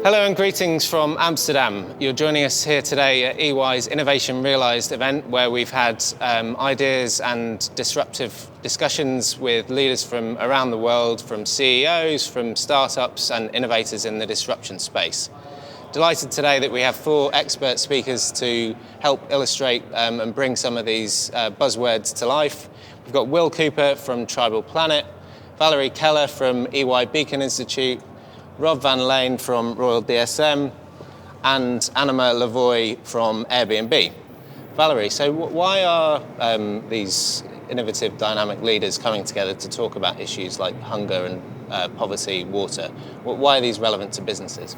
Hello and greetings from Amsterdam. You're joining us here today at EY's Innovation Realised event, where we've had ideas and disruptive discussions with leaders from around the world, from CEOs, from startups and innovators in the disruption space. Delighted today that we have 4 expert speakers to help illustrate and bring some of these buzzwords to life. We've got Will Cooper from Tribal Planet, Valerie Keller from EY Beacon Institute, Rob Van Lane from Royal DSM, and Anima Lavoie from Airbnb. Valerie, so why are these innovative, dynamic leaders coming together to talk about issues like hunger and poverty, water? Why are these relevant to businesses?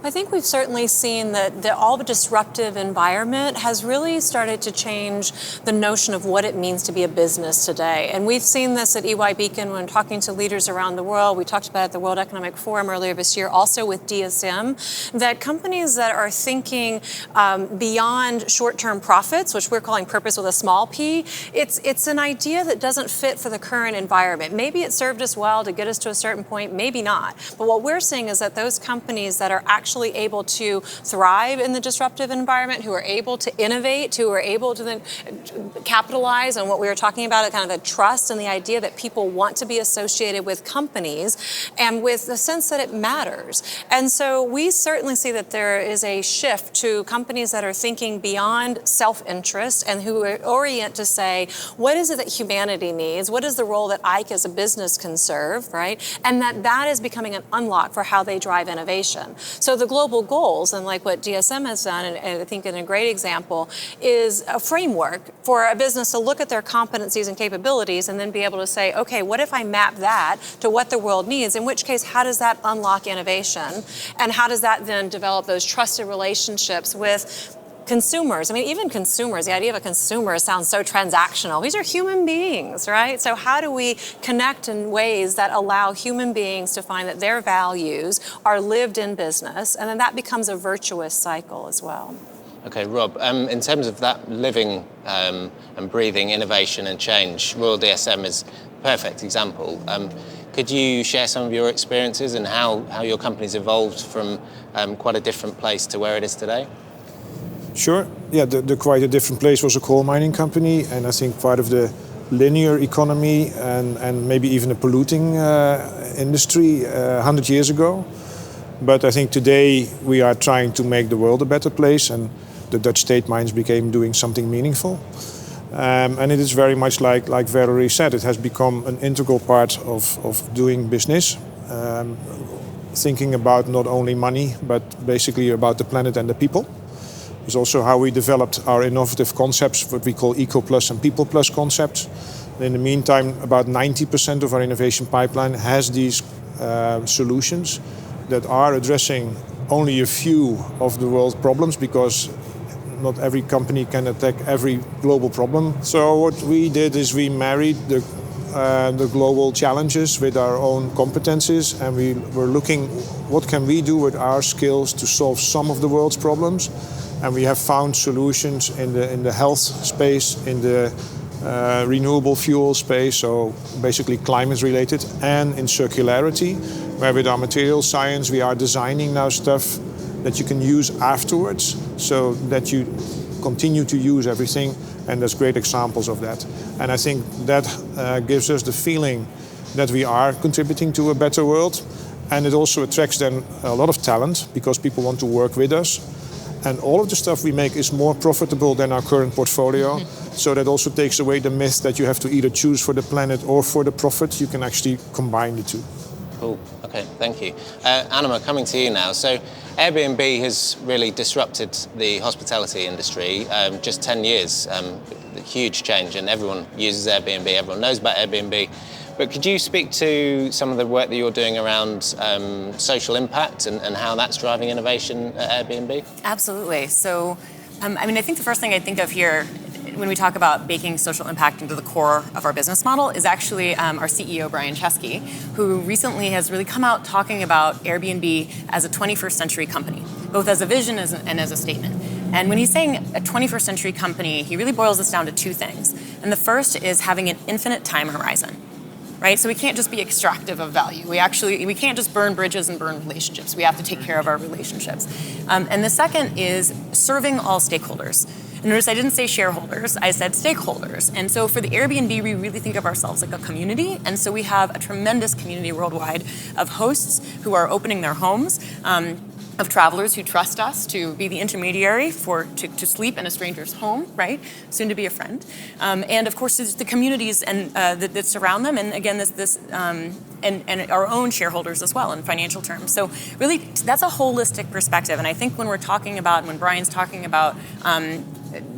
I think we've certainly seen that all the disruptive environment has really started to change the notion of what it means to be a business today. And we've seen this at EY Beacon when talking to leaders around the world. We talked about it at the World Economic Forum earlier this year, also with DSM, that companies that are thinking beyond short-term profits, which we're calling purpose with a small p, it's an idea that doesn't fit for the current environment. Maybe it served us well to get us to a certain point, maybe not. But what we're seeing is that those companies that are actually able to thrive in the disruptive environment, who are able to innovate, who are able to then capitalize on what we were talking about, kind of the trust and the idea that people want to be associated with companies and with the sense that it matters. And so we certainly see that there is a shift to companies that are thinking beyond self-interest and who orient to say, what is it that humanity needs? What is the role that I as a business can serve, right? And that is becoming an unlock for how they drive innovation. So the global goals, and like what DSM has done, and I think in a great example, is a framework for a business to look at their competencies and capabilities and then be able to say, okay, what if I map that to what the world needs? In which case, how does that unlock innovation? And how does that then develop those trusted relationships with consumers? I mean, even consumers, the idea of a consumer sounds so transactional. These are human beings, right? So how do we connect in ways that allow human beings to find that their values are lived in business? And then that becomes a virtuous cycle as well. Okay, Rob, in terms of that living and breathing innovation and change, Royal DSM is a perfect example. Could you share some of your experiences and how your company's evolved from quite a different place to where it is today? Sure. Yeah, the quite a different place was a coal mining company, and I think part of the linear economy and maybe even a polluting industry 100 years ago. But I think today we are trying to make the world a better place, and the Dutch state mines became doing something meaningful. And it is very much like Valerie said, it has become an integral part of doing business. Thinking about not only money, but basically about the planet and the people. It's also how we developed our innovative concepts, what we call Eco Plus and People Plus concepts. In the meantime, about 90% of our innovation pipeline has these solutions that are addressing only a few of the world's problems, because not every company can attack every global problem. So what we did is we married the global challenges with our own competencies, and we were looking what can we do with our skills to solve some of the world's problems. And we have found solutions in the health space, in the renewable fuel space, so basically climate related, and in circularity, where with our material science we are designing now stuff that you can use afterwards, so that you continue to use everything, and there's great examples of that. And I think that gives us the feeling that we are contributing to a better world, and it also attracts then a lot of talent, because people want to work with us. And all of the stuff we make is more profitable than our current portfolio. So that also takes away the myth that you have to either choose for the planet or for the profit. You can actually combine the two. Cool. Okay, thank you. Anima, coming to you now. So Airbnb has really disrupted the hospitality industry. Just 10 years, huge change, and everyone uses Airbnb. Everyone knows about Airbnb. But could you speak to some of the work that you're doing around social impact and how that's driving innovation at Airbnb? Absolutely. So, I think the first thing I think of here when we talk about baking social impact into the core of our business model is actually our CEO, Brian Chesky, who recently has really come out talking about Airbnb as a 21st century company, both as a vision and as a statement. And when he's saying a 21st century company, he really boils this down to two things. And the first is having an infinite time horizon. right? So we can't just be extractive of value. We can't just burn bridges and burn relationships. We have to take care of our relationships. And the second is serving all stakeholders. And notice I didn't say shareholders, I said stakeholders. And so for the Airbnb, we really think of ourselves like a community. And so we have a tremendous community worldwide of hosts who are opening their homes, of travelers who trust us to be the intermediary to sleep in a stranger's home, right? Soon to be a friend. And of course, there's the communities and that surround them. And again, and our own shareholders as well in financial terms. So really, that's a holistic perspective. And I think when Brian's talking about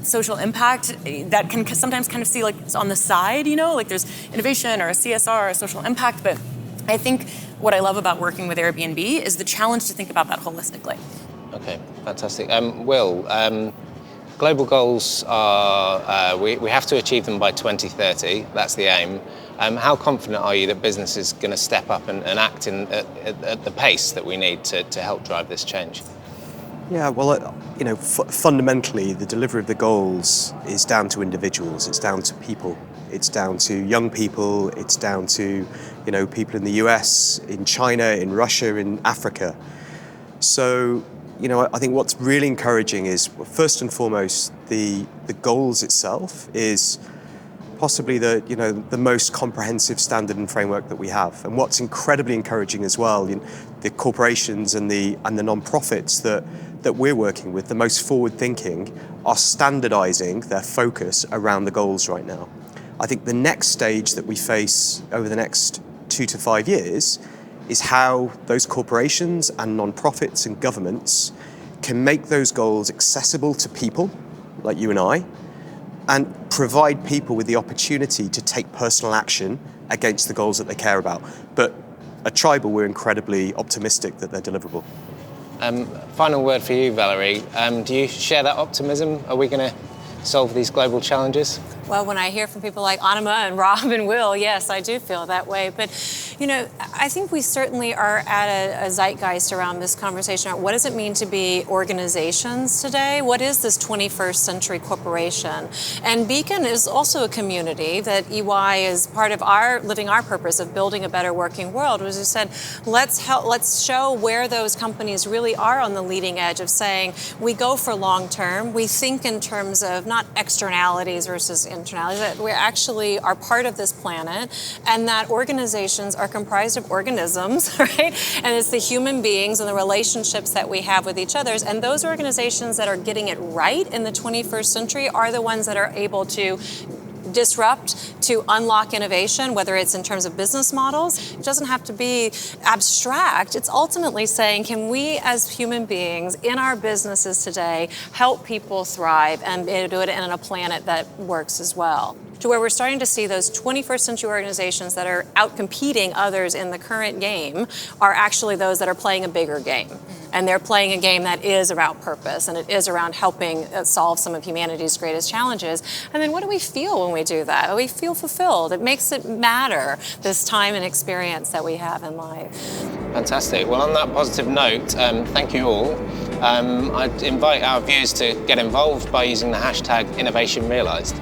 social impact, that can sometimes kind of see like it's on the side, like there's innovation or a CSR or a social impact. But I think what I love about working with Airbnb is the challenge to think about that holistically. Okay, fantastic. Will, global goals are, we have to achieve them by 2030, that's the aim. How confident are you that business is going to step up and act at the pace that we need to help drive this change? Yeah, well, fundamentally, the delivery of the goals is down to individuals. It's down to people. It's down to young people. It's down to, people in the US, in China, in Russia, in Africa. So, I think what's really encouraging is, first and foremost, the goals itself is possibly the most comprehensive standard and framework that we have. And what's incredibly encouraging as well, the corporations and the non-profits that we're working with, the most forward-thinking, are standardizing their focus around the goals right now. I think the next stage that we face over the next 2 to 5 years is how those corporations and non-profits and governments can make those goals accessible to people like you and I, and provide people with the opportunity to take personal action against the goals that they care about. But at Tribal, we're incredibly optimistic that they're deliverable. Final word for you, Valerie. Do you share that optimism? Are we going to solve these global challenges? Well, when I hear from people like Anima and Rob and Will, yes, I do feel that way. But, I think we certainly are at a zeitgeist around this conversation. What does it mean to be organizations today? What is this 21st century corporation? And Beacon is also a community that EY is part of living our purpose of building a better working world. As we said, let's show where those companies really are on the leading edge of saying, we go for long term, we think in terms of not externalities versus internalities, that we actually are part of this planet, and that organizations are comprised of organisms, right? And it's the human beings and the relationships that we have with each other. And those organizations that are getting it right in the 21st century are the ones that are able to disrupt, to unlock innovation, whether it's in terms of business models. It doesn't have to be abstract. It's ultimately saying, can we as human beings in our businesses today help people thrive and do it in a planet that works as well? To where we're starting to see those 21st century organizations that are out-competing others in the current game are actually those that are playing a bigger game. And they're playing a game that is around purpose, and it is around helping solve some of humanity's greatest challenges. And then what do we feel when we do that? We feel fulfilled. It makes it matter, this time and experience that we have in life. Fantastic. Well, on that positive note, thank you all. I'd invite our viewers to get involved by using the hashtag InnovationRealised.